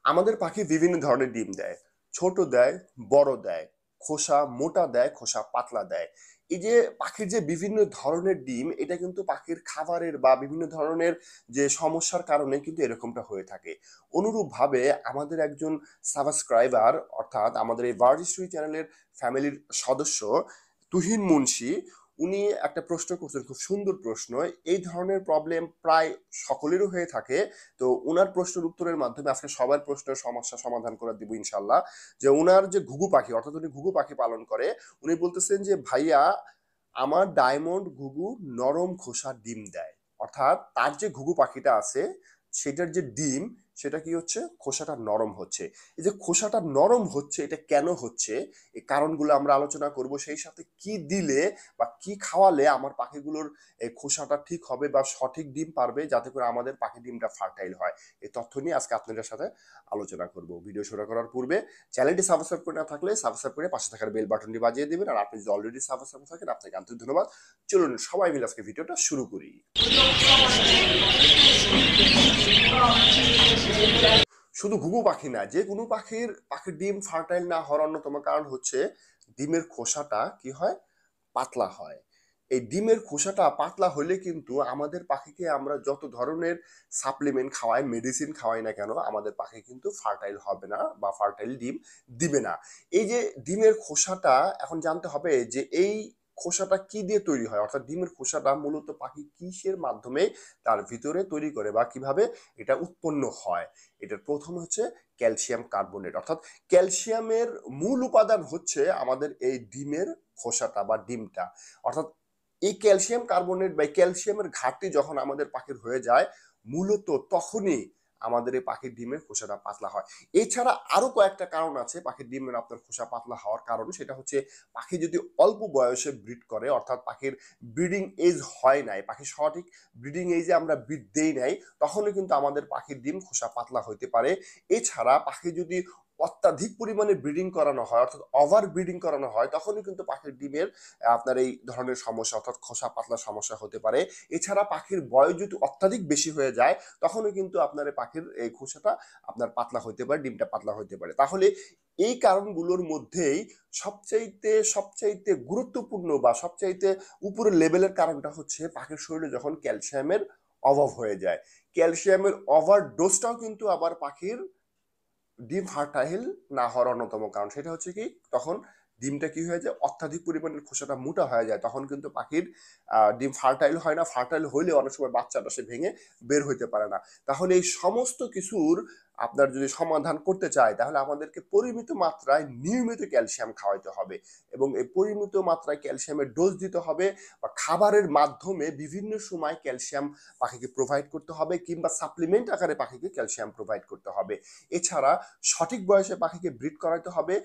আমাদের পাখি বিভিন্ন ধরনের ডিম দেয়। ছোট দেয়, বড় দেয়, খোসা মোটা দেয়, খোসা পাতলা দেয়। এই যে পাখির যে বিভিন্ন ধরনের ডিম, এটা কিন্তু পাখির খাবারের বা বিভিন্ন ধরনের যে সমস্যার কারণে কিন্তু এরকমটা হয়ে থাকে। অনুরূপভাবে আমাদের একজন সাবস্ক্রাইবার, অর্থাৎ আমাদের এই বার্ড হিস্ট্রি চ্যানেলের ফ্যামিলির সদস্য তুহিন মুন্সি, উনি একটা প্রশ্ন করছেন, খুব সুন্দর প্রশ্ন। এই ধরনের প্রবলেম প্রায় সকলেরও হয়ে থাকে। তো উনার প্রশ্নের উত্তরের মাধ্যমে আজকে সবার প্রশ্নের সমস্যা সমাধান করে দিব ইনশাল্লাহ। যে উনার যে ঘুঘু পাখি, অর্থাৎ উনি ঘুঘু পাখি পালন করে, উনি বলতেছেন যে ভাইয়া, আমার ডায়মন্ড ঘুঘু নরম খোসা ডিম দেয়। অর্থাৎ তার যে ঘুঘু পাখিটা আছে সেটার যে ডিম, সেটা কি হচ্ছে, খোসাটা নরম হচ্ছে। এই যে খোসাটা নরম হচ্ছে, এটা কেন হচ্ছে, এই কারণগুলো আমরা আলোচনা করব। সেই সাথে কি দিলে বা কি খাওয়ালে আমার পাখিগুলোর এই খোসাটা ঠিক হবে বা সঠিক ডিম পারবে, যাতে করে আমাদের পাখি ডিমটা ফার্টাইল হয়। এই তথ্য নিয়ে আজকে আপনাদের সাথে আলোচনা করব। ভিডিও শুরু করার পূর্বে চ্যানেলটি সাবস্ক্রাইব করে না থাকলে সাবস্ক্রাইব করে পাশে থাকার বেল বাটনটি বাজিয়ে দিবেন। আর আপনি যদি অলরেডি সাবস্ক্রাইব থাকেন, আপনাকে আন্তরিক ধন্যবাদ। চলুন সবাই মিলে আজকে ভিডিওটা শুরু করি। শুধু ঘুঘু পাখি না, যে কোনো পাখির ডিম ফার্টাইল না হওয়ার অন্যতম কারণ হচ্ছে ডিমের খোসাটা কি হয়, পাতলা হয়। এই ডিমের খোসাটা পাতলা হলে কিন্তু আমাদের পাখিকে আমরা যত ধরনের সাপ্লিমেন্ট খাওয়াই, মেডিসিন খাওয়াই না কেন, আমাদের পাখি কিন্তু ফার্টাইল হবে না বা ফার্টাইল ডিম দিবে না। এই যে ডিমের খোসাটা, এখন জানতে হবে যে এই খোসাটা কি দিয়ে তৈরি হয়, অর্থাৎ ডিমের খোসাটা মূলত পাখি কিসের মাধ্যমে তার ভিতরে তৈরি করে বা কিভাবে এটা উৎপন্ন হয়। এটার প্রথম হচ্ছে ক্যালসিয়াম কার্বনেট, অর্থাৎ ক্যালসিয়ামের মূল উপাদান হচ্ছে আমাদের এই ডিমের খোসাটা বা ডিমটা। অর্থাৎ এই ক্যালসিয়াম কার্বনেট বা ক্যালসিয়ামের ঘাটতি যখন আমাদের পাখির হয়ে যায়, মূলত তখনই আমাদের এই পাখির ডিমের খোসাটা পাতলা হয়। এছাড়া আরো কয়েকটা কারণ আছে পাখির ডিমের আপনার খোসা পাতলা হওয়ার কারণ। সেটা হচ্ছে পাখি যদি অল্প বয়সে ব্রিড করে, অর্থাৎ পাখির ব্রিডিং এজ হয় নাই, পাখি সঠিক ব্রিডিং এজে আমরা ব্রিড দেই নাই, তখনই কিন্তু আমাদের পাখির ডিম খোসা পাতলা হইতে পারে। এছাড়া পাখি যদি অত্যাধিক পরিমাণে ব্রিডিং করানো হয়, অর্থাৎ ওভার ব্রিডিং করানো হয়, তখনই কিন্তু পাখির ডিমের আপনার এই ধরনের সমস্যা, অর্থাৎ খোসা পাতলা সমস্যা হতে পারে। এছাড়া পাখির বয়স যদি অত্যাধিক বেশি হয়ে যায়, তখনই কিন্তু আপনার এই পাখির এই খোসাটা আপনার পাতলা হতে পারে, ডিমটা পাতলা হতে পারে। তাহলে এই কারণগুলোর মধ্যেই সবচাইতে গুরুত্বপূর্ণ বা সবচাইতে উপরের লেভেলের কারণটা হচ্ছে পাখির শরীরে যখন ক্যালসিয়ামের অভাব হয়ে যায়। ক্যালসিয়ামের ওভার ডোজটাও কিন্তু আবার পাখির ডিম ফার্টাইল না হওয়ার অন্যতম কারণ। সেটা হচ্ছে কি, তখন ডিমটা কি হয়ে যায়, অত্যাধিক পরিমাণের খোসাটা মোটা হয়ে যায়, তখন কিন্তু পাখির ডিম ফার্টাইল হয় না। ফার্টাইল হইলে অনেক সময় বাচ্চাটা সে ভেঙে বের হইতে পারে না। তাহলে এই সমস্ত কিছুর আপনার যদি সমাধান করতে চায়, তাহলে আমাদেরকে পরিমিত মাত্রায় নিয়মিত ক্যালসিয়াম খাওয়াইতে হবে এবং এই পরিমিত মাত্রায় ক্যালসিয়ামের ডোজ দিতে হবে, বা খাবারের মাধ্যমে বিভিন্ন সময় ক্যালসিয়াম পাখিকে প্রোভাইড করতে হবে, কিংবা সাপ্লিমেন্ট আকারে পাখিকে ক্যালসিয়াম প্রোভাইড করতে হবে। এছাড়া সঠিক বয়সে পাখিকে ব্রিড করাতে হবে।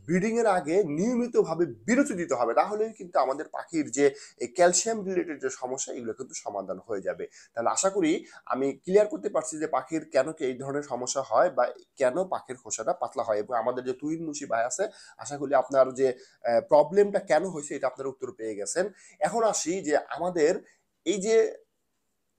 ব্রিডিং এর আগে নিয়মিতভাবে বিরতি দিতে হবে, তাহলেই কিন্তু আমাদের পাখির যে এই ক্যালসিয়াম রিলেটেড যে সমস্যা, এগুলো কিন্তু সমাধান হয়ে যাবে। তাহলে আশা করি আমি ক্লিয়ার করতে পারছি যে পাখির কেন কি এই ধরনের সমস্যা হয় বা কেন পাখির খোসাটা পাতলা হয়। এবং আমাদের যে তুহিন মুন্সি ভাই আছে, আশা করি আপনার যে প্রবলেমটা কেন হয়েছে এটা আপনার উত্তর পেয়ে গেছেন। এখন আসি যে আমাদের এই যে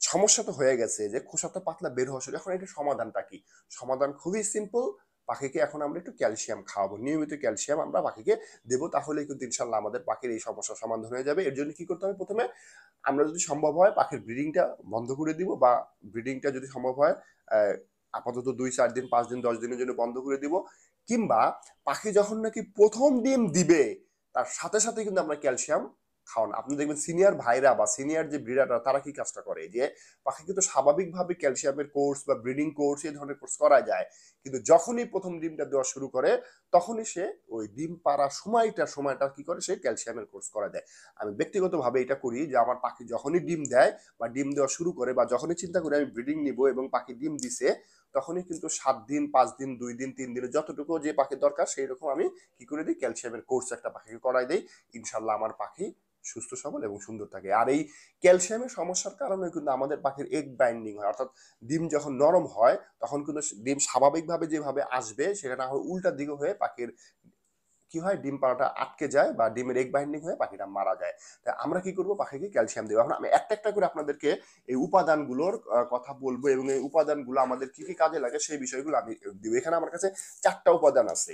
সমস্যা তো হয়ে গেছে যে খোসাটা পাতলা বের হওয়া শুরু, এখন এটা সমাধানটা কি? সমাধান খুবই সিম্পল। পাখিকে এখন আমরা একটু ক্যালসিয়াম খাওয়াবো, নিয়মিত ক্যালসিয়াম আমরা পাখিকে দেবো, তাহলেই কিন্তু ইনশাল্লাহ আমাদের পাখির এই সমস্যার সমাধান হয়ে যাবে। এর জন্য কি করতে হবে, প্রথমে আমরা যদি সম্ভব হয় পাখির ব্রিডিংটা বন্ধ করে দিব, বা ব্রিডিংটা যদি সম্ভব হয় আপাতত 2-4 দিন, 5 দিন, 10 দিনের জন্য বন্ধ করে দিব। কিংবা পাখি যখন নাকি প্রথম ডিম দিবে, তার সাথে সাথে কিন্তু আমরা ক্যালসিয়াম খাওয়ান। আপনি দেখবেন সিনিয়র ভাইরা বা সিনিয়র যে ব্রিডাররা, তারা কি কাজটা করে যে পাখি কিন্তু স্বাভাবিকভাবে ক্যালসিয়ামের কোর্স বা ব্রিডিং কোর্স এই ধরনের কোর্স করা যায়, কিন্তু যখনই প্রথম ডিমটা দেওয়া শুরু করে, তখনই সে ওই ডিম পাড়া সময়টা কি করে, সে ক্যালসিয়ামের কোর্স করা দেয়। আমি ব্যক্তিগতভাবে এটা করি যে আমার পাখি যখনই ডিম দেয় বা ডিম দেওয়া শুরু করে, বা যখনই চিন্তা করি আমি ব্রিডিং নিব এবং পাখি ডিম দিছে, তখনই কিন্তু 7 দিন, 5 দিন, 2 দিন, 3 দিনের যতটুকু যে পাখির দরকার, সেই রকম আমি কি করে দিই, ক্যালসিয়ামের কোর্স একটা পাখিকে করাই দেই। ইনশাল্লাহ আমার পাখি সুস্থ সবল এবং সুন্দর থাকে। আর এই ক্যালসিয়ামের সমস্যার কারণে কিন্তু আমাদের পাখির এগ বাইন্ডিং হয়, অর্থাৎ ডিম যখন নরম হয়, তখন কিন্তু ডিম স্বাভাবিকভাবে যেভাবে আসবে, সেটা না হয় উল্টা দিকে হয়ে পাখির কি হয়, ডিম পাড়াটা আটকে যায় বা ডিমের এগ বাইন্ডিং হয়ে পাখিটা মারা যায়। তাই আমরা কি করব, পাখিকে ক্যালসিয়াম দেবো। এখন আমি একটা একটা করে আপনাদেরকে এই উপাদানগুলোর কথা বলবো এবং এই উপাদানগুলো আমাদের কি কি কাজে লাগে সেই বিষয়গুলো আমি দিব। এখানে আমার কাছে 4টা উপাদান আছে।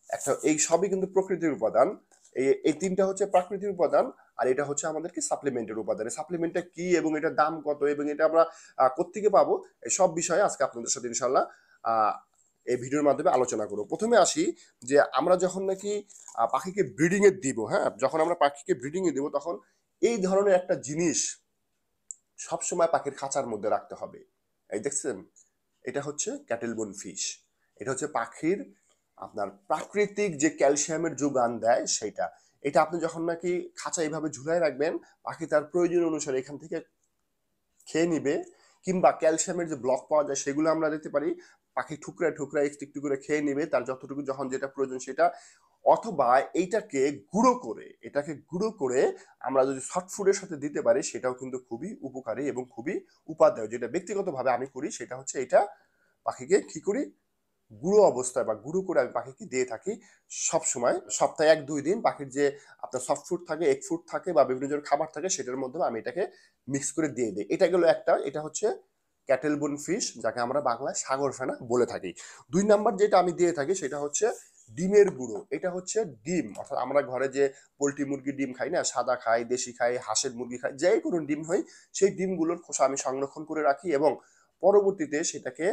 একটা, এই সবই কিন্তু প্রকৃতির উপাদান। এই 3টা হচ্ছে প্রাকৃতিক উপাদান, আর এটা হচ্ছে আমাদের কি সাপ্লিমেন্টের উপাদান। সাপ্লিমেন্টটা কি এবং এটার দাম কত এবং এটা আমরা কোত্থেকে পাবো, এই সব বিষয়ে আজকে আপনাদের সাথে ইনশাল্লাহ এই ভিডিওর মাধ্যমে আলোচনা করব। প্রথমে আসি যে আমরা যখন নাকি পাখিকে ব্রিডিং এ দিব, হ্যাঁ, যখন আমরা পাখিকে ব্রিডিং এ দিব তখন এই ধরনের একটা জিনিস সবসময় পাখির খাঁচার মধ্যে রাখতে হবে। এই দেখছেন, এটা হচ্ছে ক্যাটেল বোন ফিশ। এটা হচ্ছে পাখির আপনার প্রাকৃতিক যে ক্যালসিয়ামের যোগান দেয় সেটা। এটা আপনি যখন নাকি খাঁচা এইভাবে ঝুলাই রাখবেন, পাখি তার প্রয়োজন অনুসারে এখান থেকে খেয়ে নিবে, কিংবা ক্যালসিয়ামের যে ব্লক পাওয়া যায় সেগুলো আমরা দিতে পারি। পাখি ঠুকরায় ঠুকরায় একটু একটু করে খেয়ে নিবে তার যতটুকু যখন যেটা প্রয়োজন সেটা। অথবা এটাকে গুঁড়ো করে আমরা যদি সফট ফুডের সাথে দিতে পারি সেটাও কিন্তু খুবই উপকারী এবং খুবই উপাদেয়। যেটা ব্যক্তিগতভাবে আমি করি সেটা হচ্ছে এটা পাখিকে কি করি, গুঁড়ো অবস্থায় বা গুঁড়ো করে আমি পাখিকে দিয়ে থাকি সব সময়। সপ্তাহে 1-2 দিন পাখির যে আপনার সফট ফুড থাকে, এগ ফুড থাকে বা বিভিন্ন ধরনের খাবার থাকে সেটার মধ্যে আমি এটাকে মিক্স করে দিয়ে দিই। এটা গেল একটা, এটা হচ্ছে ক্যাটেল বোন ফিশ, যাকে আমরা বাংলায় সাগর ফেনা বলে থাকি। 2 নাম্বার যেটা আমি দিয়ে থাকি সেটা হচ্ছে ডিমের গুঁড়ো। এটা হচ্ছে ডিম, অর্থাৎ আমরা ঘরে যে পোলট্রি মুরগির ডিম খাই না, সাদা খাই, দেশি খাই, হাঁসের মুরগি খাই, যেই কোনো ডিম হয়, সেই ডিমগুলোর খোসা আমি সংরক্ষণ করে রাখি এবং পরবর্তীতে সেটাকে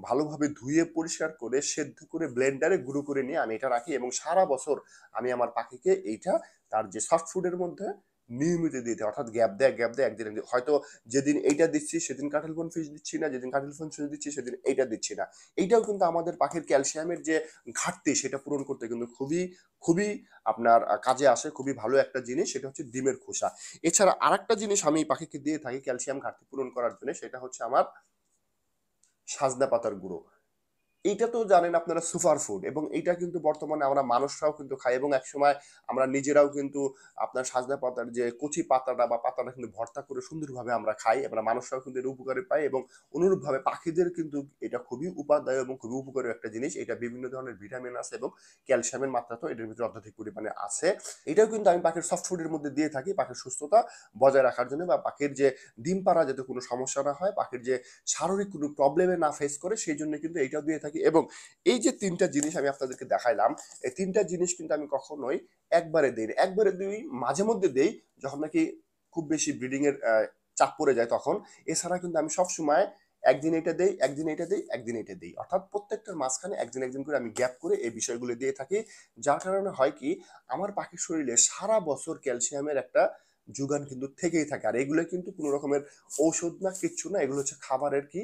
ভালোভাবে ধুয়ে পরিষ্কার করে সেদ্ধ করে ব্লেন্ডারে গুঁড়ো করে নিয়ে আমি এটা রাখি এবং সারা বছর আমি আমার পাখিকে এইটা তার যে সফট ফুডের মধ্যে নিয়মিত দিতে, অর্থাৎ গ্যাপ দেয় একদিন হয়তো যেদিন এইটা দিচ্ছি সেদিন কাটেল বোন ফিশ দিচ্ছি না, যেদিন কাটেল বোন ফিশ দিচ্ছি সেদিন এইটা দিচ্ছি না। এইটাও কিন্তু আমাদের পাখির ক্যালসিয়ামের যে ঘাটতি সেটা পূরণ করতে কিন্তু খুবই খুবই আপনার কাজে আসে। খুবই ভালো একটা জিনিস, সেটা হচ্ছে ডিমের খোসা। এছাড়া আরেকটা জিনিস আমি পাখিকে দিয়ে থাকি ক্যালসিয়াম ঘাটতি পূরণ করার জন্য, সেটা হচ্ছে আমার সাজনা পাতার গুঁড়ো। এইটা তো জানেন আপনারা সুপার ফুড, এবং এইটা কিন্তু বর্তমানে আমরা মানুষরাও কিন্তু খাই এবং একসময় আমরা নিজেরাও কিন্তু আপনার সাজনা পাতার যে কচি পাতাটা বা পাতাটা কিন্তু ভর্তা করে সুন্দরভাবে আমরা খাই। আমরা মানুষরাও কিন্তু এর উপকারে পাই এবং অনুরূপভাবে পাখিদের কিন্তু এটা খুবই উপাদায় এবং খুবই উপকারী একটা জিনিস। এটা বিভিন্ন ধরনের ভিটামিন আছে এবং ক্যালসিয়ামের মাত্রা তো এটার ভিতরে অত্যাধিক পরিমাণে আছে। এটাও কিন্তু আমি পাখির সফট ফুডের মধ্যে দিয়ে থাকি পাখির সুস্থতা বজায় রাখার জন্য, বা পাখির যে ডিম পাড়া যাতে কোনো সমস্যা না হয়, পাখির যে শারীরিক কোনো প্রবলেমে না ফেস করে, সেই জন্য কিন্তু এইটাও দিয়ে থাকি। এবং এই যে 3টা জিনিস আমি আপনাদেরকে দেখাইলাম, এই 3টা জিনিস কিন্তু আমি কখনোই একবারে দিই না। একবারে দিই মাঝে মধ্যে দেই যখন নাকি খুব বেশি ব্রিডিং এর চাপ পড়ে যায় তখন। এছাড়া কিন্তু আমি সবসময় একদিন এটা দেই, একদিন এটা দেই, একদিন এটা দেই, অর্থাৎ প্রত্যেকটার মাঝখানে একদিন একদিন করে আমি গ্যাপ করে এই বিষয়গুলো দিয়ে থাকি। যার কারণে হয় কি, আমার পাখির শরীরে সারা বছর ক্যালসিয়ামের একটা যোগান কিন্তু থেকেই থাকে। আর এগুলো কিন্তু কোনো রকমের ঔষধ না, কিচ্ছু না, এগুলো হচ্ছে খাবারের কি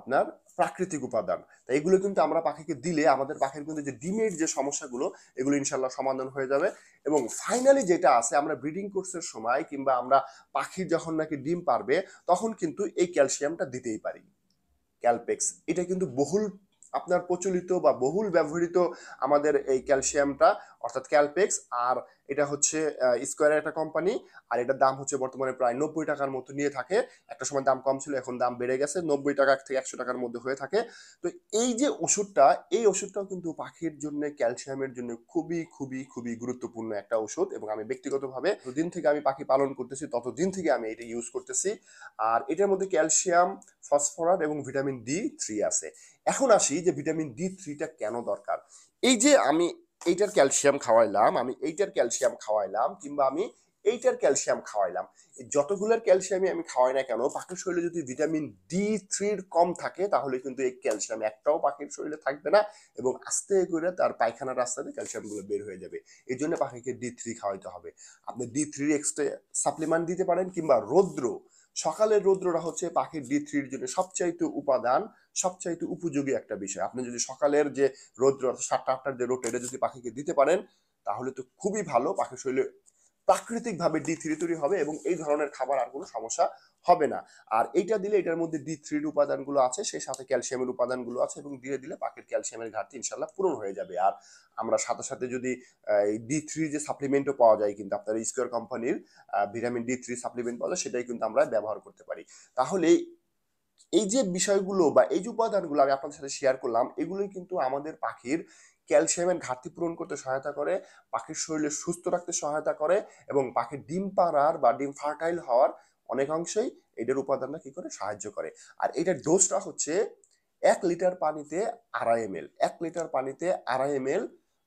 আপনার প্রাকৃতিক উপাদান। তাই এগুলো কিন্তু আমরা পাখিকে দিলে আমাদের পাখির কিন্তু যে ডিমের যে সমস্যাগুলো এগুলো ইনশাল্লাহ সমাধান হয়ে যাবে। এবং ফাইনালি যেটা আছে, আমরা ব্রিডিং কোর্সের সময় কিংবা আমরা পাখি যখন নাকি ডিম পারবে তখন কিন্তু এই ক্যালসিয়ামটা দিতেই পারি। ক্যালপেক্স, এটা কিন্তু বহুল আপনার প্রচলিত বা বহুল ব্যবহৃত আমাদের এই ক্যালসিয়ামটা, অর্থাৎ ক্যালপেক্স। আর এটা হচ্ছে স্কোয়ারের একটা কোম্পানি, আর এটার দাম হচ্ছে বর্তমানে প্রায় 90 টাকার মতো নিয়ে থাকে। একটা সময় দাম কম ছিল, এখন দাম বেড়ে গেছে, 90 টাকা থেকে 100 টাকার মধ্যে হয়ে থাকে। তো এই যে ওষুধটা, এই ওষুধটাও কিন্তু পাখির জন্য ক্যালসিয়ামের জন্য খুবই খুবই খুবই গুরুত্বপূর্ণ একটা ওষুধ। এবং আমি ব্যক্তিগতভাবে যতদিন থেকে আমি পাখি পালন করতেছি ততদিন থেকে আমি এটা ইউজ করতেছি। আর এটার মধ্যে ক্যালসিয়াম, ফসফরাস এবং ভিটামিন ডি3 আছে। এখন আসি যে ভিটামিন ডি3টা কেন দরকার। এই যে আমি এইটার ক্যালসিয়াম খাওয়াইলাম, আমি এইটার ক্যালসিয়াম খাওয়াইলাম, কিংবা আমি এইটার ক্যালসিয়াম খাওয়াইলাম, যতগুলোর ক্যালসিয়ামই আমি খাওয়াই না কেন, পাখির শরীরে যদি ভিটামিন ডি3 কম থাকে তাহলে কিন্তু এই ক্যালসিয়াম একটাও পাখির শরীরে থাকবে না এবং আস্তে করে তার পায়খানার রাস্তাতে ক্যালসিয়ামগুলো বের হয়ে যাবে। এই জন্য পাখিকে ডি3 খাওয়াইতে হবে। আপনি ডি3 এক্সট্রা সাপ্লিমেন্ট দিতে পারেন, কিংবা রৌদ্র, সকালের রৌদ্রটা হচ্ছে পাখির ডি3 জন্য সবচাইতে উপাদান, সবচাইতে উপযোগী একটা বিষয়। আপনি যদি সকালের যে রৌদ্র 7টা-8টার যে রোদ, এটা যদি পাখিকে দিতে পারেন তাহলে তো খুবই ভালো, পাখির শরীরে প্রাকৃতিক ভাবে ডি3 তৈরি হবে এবং এই ধরনের খাবার আর কোনো সমস্যা হবে না। আর এইটা দিলে এটার মধ্যে ডি3 উপাদানগুলো আছে, সেই সাথে ক্যালসিয়ামের উপাদানগুলো আছে, এবং দিয়ে দিলে পাখির ক্যালসিয়ামের ঘাটতি ইনশাল্লাহ পূরণ হয়ে যাবে। আর আমরা সাথে সাথে যদি ডি3 যে সাপ্লিমেন্টও পাওয়া যায়, কিন্তু আপনার স্কোয়ার কোম্পানির ভিটামিন ডি3 সাপ্লিমেন্ট পাওয়া যায়, সেটাই কিন্তু আমরা ব্যবহার করতে পারি। তাহলে এই যে বিষয়গুলো বা এই যে উপাদানগুলো আমি আপনাদের সাথে শেয়ার করলাম, এগুলোই কিন্তু আমাদের পাখির ক্যালসিয়ামের ঘাটতি পূরণ করতে সহায়তা করে, পাখির শরীরে সুস্থ রাখতে সহায়তা করে এবং পাখির ডিম পাড়ার বা ডিম ফার্টাইল হওয়ার অনেকাংশেই এটার উপাদানটা কি করে সাহায্য করে। আর এটার ডোজটা হচ্ছে 1 লিটার পানিতে 2.5 ml। 1 লিটার পানিতে 2.5 ml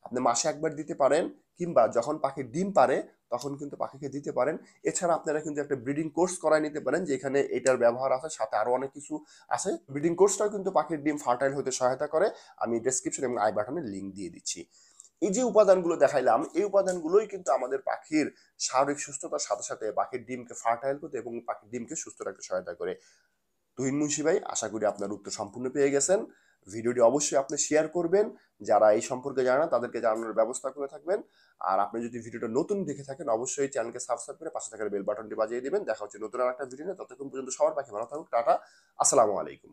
আপনি মাসে একবার দিতে পারেন, কিংবা যখন পাখি ডিম পারে তখন কিন্তু পাখিকে দিতে পারেন। এছাড়া আপনারা কিন্তু একটা ব্রিডিং কোর্স করায় নিতে পারেন, যেখানে এটার ব্যবহার আছে, সাথে আরো অনেক কিছু আছে। ব্রিডিং কোর্সটাও কিন্তু পাখির ডিম ফার্টাইল হতে সহায়তা করে। আমি ডেসক্রিপশন এবং আই বাটনে লিঙ্ক দিয়ে দিচ্ছি। এই যে উপাদানগুলো দেখাইলাম, এই উপাদানগুলোই কিন্তু আমাদের পাখির শারীরিক সুস্থতার সাথে সাথে পাখির ডিমকে ফার্টাইল করতে এবং পাখির ডিমকে সুস্থ রাখতে সহায়তা করে। তুহিন মুন্সি ভাই, আশা করি আপনার উত্তর সম্পূর্ণ পেয়ে গেছেন। ভিডিওটি অবশ্যই আপনি শেয়ার করবেন, যারা এই সম্পর্কে জানে না তাদেরকে জানানোর ব্যবস্থা করে থাকবেন। আর আপনি যদি ভিডিওটা নতুন দেখে থাকেন অবশ্যই চ্যানেলকে সাবস্ক্রাইব করে পাশে থাকা বেল বাটনটি বাজিয়ে দিবেন। দেখা হচ্ছে নতুন আর একটা ভিডিও। ততক্ষণ পর্যন্ত সবার পাখি ভালো থাকুক। টাটা, আসসালামু আলাইকুম।